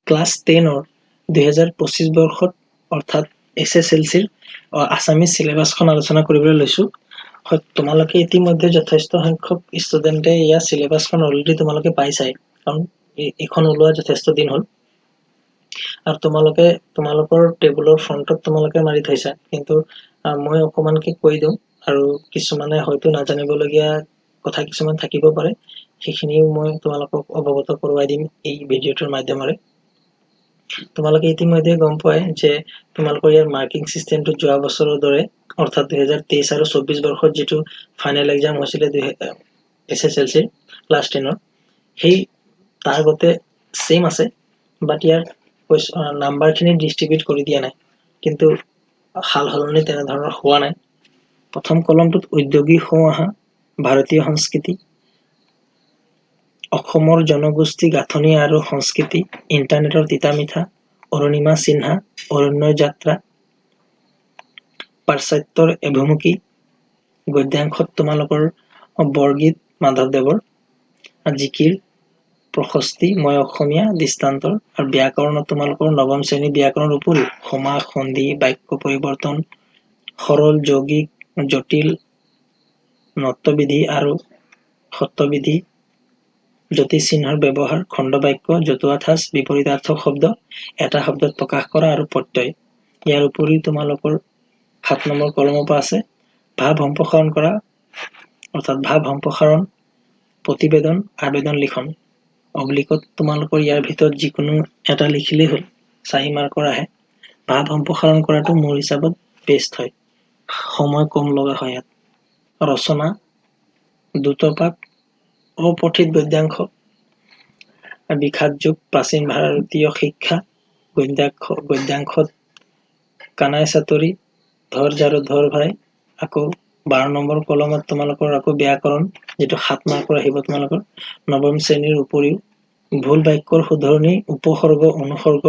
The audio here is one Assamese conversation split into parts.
ক্লাছ 10ৰ 2025 বৰ্ষত অৰ্থাৎ SSLCৰ আছামিজ চিলেবাছখন আলোচনা কৰিবলৈ লৈছোঁ। হয়, তোমালোকে ইতিমধ্যে যথেষ্ট সংখ্যক ষ্টুডেণ্টে ইয়াৰ চিলেবাছখন অলৰেডি তোমালোকে পাইছাই, কাৰণ এইখন ওলোৱা যথেষ্ট দিন হ'ল। আৰু তোমালোকৰ টেবুলৰ ফ্ৰণ্টত তোমালোকে মাৰি থৈছা, কিন্তু মই অকমানকে কৈ দিওঁ, আৰু কিছুমানে হয়তো নাজানিবলগীয়া কথা কিছুমান থাকিব পাৰে, সেইখিনিও মই তোমালোকক অৱগত কৰোৱাই দিম এই ভিডিঅ'টোৰ মাধ্যমেৰে। তোমালোকে ইতিমধ্যে গম পোৱাই যে তোমালোকৰ ইয়াৰ মাৰ্কিং চিষ্টেমটো যোৱা বছৰৰ দৰে, অৰ্থাৎ 2023 আৰু 24 বৰ্ষত যিটো ফাইনেল এক্সাম হৈছিলে SSLC ক্লাছ 10ৰ, সেই তাৰ গতে সেম আছে, বাট ইয়াৰ নাম্বাৰখিনি ডিষ্ট্ৰিবিউট কৰি দিয়া নাই, কিন্তু সাল সলনি তেনেধৰণৰ হোৱা নাই। প্ৰথম কলমটোত ঔদ্যোগিক সমাহা, ভাৰতীয় সংস্কৃতি, অসমৰ জনগোষ্ঠী গাঁথনি আৰু সংস্কৃতি, ইণ্টাৰনেটৰ তিতা মিঠা, অৰুণিমা সিনহা, অৰণ্যৰ যাত্ৰা, পাশ্চাত্যৰ এভুমুকি, গদ্যাংশত তোমালোকৰ বৰগীত মাধৱদেৱৰ, জিকিৰ, প্ৰশস্তি, মই অসমীয়া, দৃষ্টান্তৰ, আৰু ব্যাকৰণত তোমালোকৰ নৱম শ্ৰেণী ব্যাকৰণৰ উপৰিও সমাস, সন্ধি, বাক্য পৰিৱৰ্তন, সৰল, যৌগিক, জটিল, নত্যবিধি আৰু সত্যবিধি, জ্যোতিষ চিহ্নৰ ব্যৱহাৰ, খণ্ড বাক্য, জতুৱা ঠাঁচ, বিপৰীতাৰ্থক শব্দ, এটা শব্দত প্ৰকাশ কৰা আৰু প্ৰত্যয়। ইয়াৰ উপৰিও তোমালোকৰ 7 নম্বৰ কলমৰ পৰা আছে ভাৱ সম্প্ৰসাৰণ কৰা, অৰ্থাৎ ভাৱ সম্প্ৰসাৰণ, প্ৰতিবেদন, আবেদন লিখন। অগ্লিকত তোমালোকৰ ইয়াৰ ভিতৰত যিকোনো এটা লিখিলেই হ'ল, 4 মাৰ্কৰ আহে। ভাৱ সম্প্ৰসাৰণ কৰাটো মোৰ হিচাপত বেষ্ট হয়, সময় কম লগা হয় ইয়াত। ৰচনা, দ্ৰুতপাঠ, অপঠিত গদ্যাংশ, বিখ্যাত যুগ, প্ৰাচীন ভাৰতীয় শিক্ষা, গদ্যাংশত কানাই চাতৰি, ধৰ ঝাৰু ধৰ ভাই। আকৌ 12 নম্বৰ কলমত তোমালোকৰ আকৌ ব্যাকৰণ, যিটো 7 মাৰ্কৰ আহিব তোমালোকৰ। নৱম শ্ৰেণীৰ উপৰিও ভুল বাক্যৰ শুধৰণি, উপসৰ্গ, অনুসৰ্গ,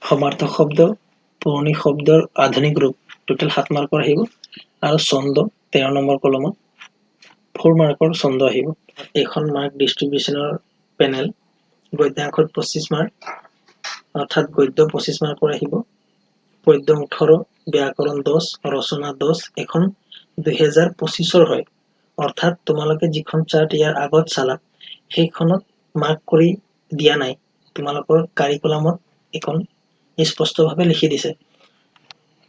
সমাৰ্থক শব্দ, পুৰণি শব্দৰ আধুনিক ৰূপ, টোটেল 7 মাৰ্কৰ আহিব। আৰু ছন্দ 13 নম্বৰ কলমত 4 মাৰ্কৰ ছন্দ আহিব। এইখন মাৰ্ক ডিষ্ট্ৰিবিউচনৰ পেনেল। গদ্যাংশত 25 মাৰ্ক, অৰ্থাৎ গদ্য 25 মাৰ্কৰ আহিব, পদ্য 18, ব্যাকৰণ 10, ৰচনা 10। এখন 2025ৰ হয়, অৰ্থাৎ তোমালোকে যিখন চাৰ্ট ইয়াৰ আগত চালা সেইখনত মাৰ্ক কৰি দিয়া নাই, তোমালোকৰ কাৰিকুলামত এইখন স্পষ্টভাৱে লিখি দিছে।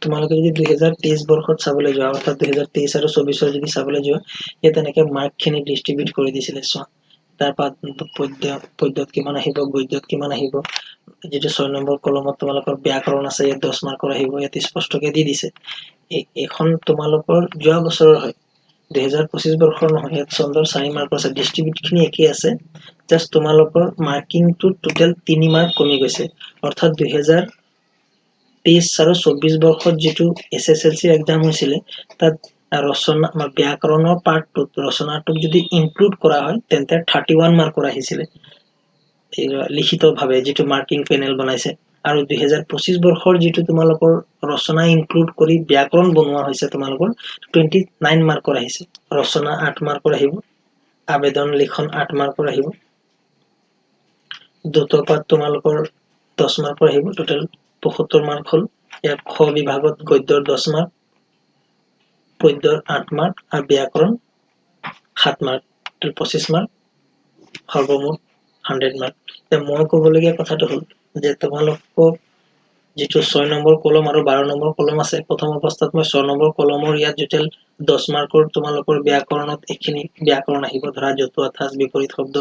তোমালোকে যদি 2023 বৰ্ষত চাবলৈ যোৱা, অৰ্থাৎ 2023 আৰু 24 যদি চাবলৈ যোৱা, ইয়াত তেনেকে মাৰ্কখিনি ডিষ্ট্ৰিবিউট কৰি দিছিলে। চোৱা, তাৰপৰা পদ্যত কিমান আহিব, গদ্যত কিমান আহিব, যিটো 6 নম্বৰ কলমত তোমালোকৰ ব্যাকৰণ আছে, ইয়াত 10 মাৰ্কৰ আহিব, ইয়াত স্পষ্টকে দি দিছে। এইখন তোমালোকৰ যোৱা বছৰৰ হয়, 2025 বৰ্ষৰ নহয়। ইয়াত চন্দ্ৰৰ 4 মাৰ্কৰ আছে, ডিষ্ট্ৰিবিউট খিনি একেই আছে, জাষ্ট তোমালোকৰ মাৰ্কিংটো টোটেল 3 মাৰ্ক কমি গৈছে। অৰ্থাৎ 2023 আৰু 24 বৰ্ষত যিটো SSLC এক্সাম হৈছিলে, তাত ৰচনা ব্যাকৰণৰ পাৰ্টটোত ৰচনাটোক যদি ইনক্লুড কৰা হয়, তেন্তে 31 মাৰ্কৰ আহিছিলে লিখিতভাৱে, যিটো মাৰ্কিং পেনেল বনাইছে। আৰু 2025 বৰ্ষৰ যিটো তোমালোকৰ ৰচনা ইনক্লুড কৰি ব্যাকৰণ বনোৱা হৈছে, তোমালোকৰ 29 মাৰ্কৰ আহিছে। ৰচনা 8 মাৰ্কৰ আহিব, আবেদন লিখন 8 মাৰ্কৰ আহিব, দ্ৰুতপাঠ তোমালোকৰ 10 মাৰ্কৰ আহিব, টোটেল 75 মাৰ্ক হ'ল। ইয়াত খ বিভাগত গদ্যৰ 10 মাৰ্ক, পদ্যৰ 8 মাৰ্ক, আৰু ব্যাকৰণ 7 মাৰ্ক, 25 মাৰ্ক, সৰ্বমুঠ 100 মাৰ্ক। মই ক'বলগীয়া কথাটো হ'ল যে তোমালোকক যিটো 6 নম্বৰ কলম আৰু 12 নম্বৰ কলম আছে, প্ৰথম অৱস্থাত মই 6 নম্বৰ কলমৰ ইয়াত টোটেল 10 মাৰ্কৰ তোমালোকৰ ব্যাকৰণত এইখিনি ব্যাকৰণ আহিব, ধৰা জতুৱা ঠাঁচ, বিপৰীত শব্দ,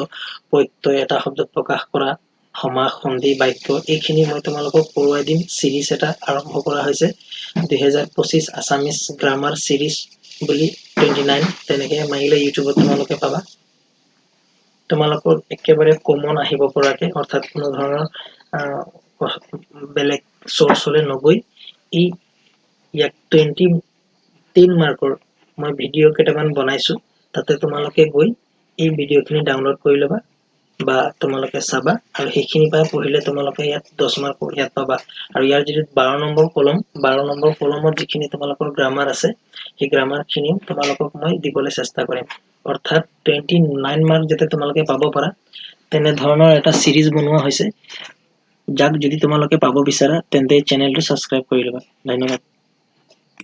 প্ৰত্যয়, এটা শব্দত প্ৰকাশ কৰা, সমাস, সন্ধি, বাক্য, এইখিনি মই তোমালোকক কৰোৱাই দিম। চিৰিজ এটা আৰম্ভ কৰা হৈছে, 2025 আছামিজ গ্ৰামাৰ চিৰিজ বুলি 29, তেনেকে মাৰিলে ইউটিউবত তোমালোকে পাবা। তোমালোকৰ একেবাৰে কমন আহিব পৰাকে, অৰ্থাৎ কোনো ধৰণৰ বেলেগ চৰ্চলৈ নগৈ ইয়াক 23 মাৰ্কৰ মই ভিডিঅ' কেইটামান বনাইছো, তাতে তোমালোকে গৈ এই ভিডিঅ'খিনি ডাউনলোড কৰি ল'বা বা তোমালোকে চাবা, আৰু সেইখিনি পৰা পঢ়িলে তোমালোকে ইয়াত 10 মাৰ্ক ইয়াত পাবা। আৰু ইয়াৰ যিটো 12 নম্বৰ কলম, 12 নম্বৰ কলমত যিখিনি তোমালোকৰ গ্ৰামাৰ আছে, সেই গ্ৰামাৰ খিনি তোমালোকক মই দিবলৈ চেষ্টা কৰিম। অৰ্থাৎ 29 মাৰ্ক যাতে তোমালোকে পাব পাৰা, তেনেধৰণৰ এটা চিৰিজ বনোৱা হৈছে। যাক যদি তোমালোকে পাব বিচাৰা তেন্তে চেনেলটো ছাবস্ক্ৰাইব কৰি ল'বা। ধন্যবাদ।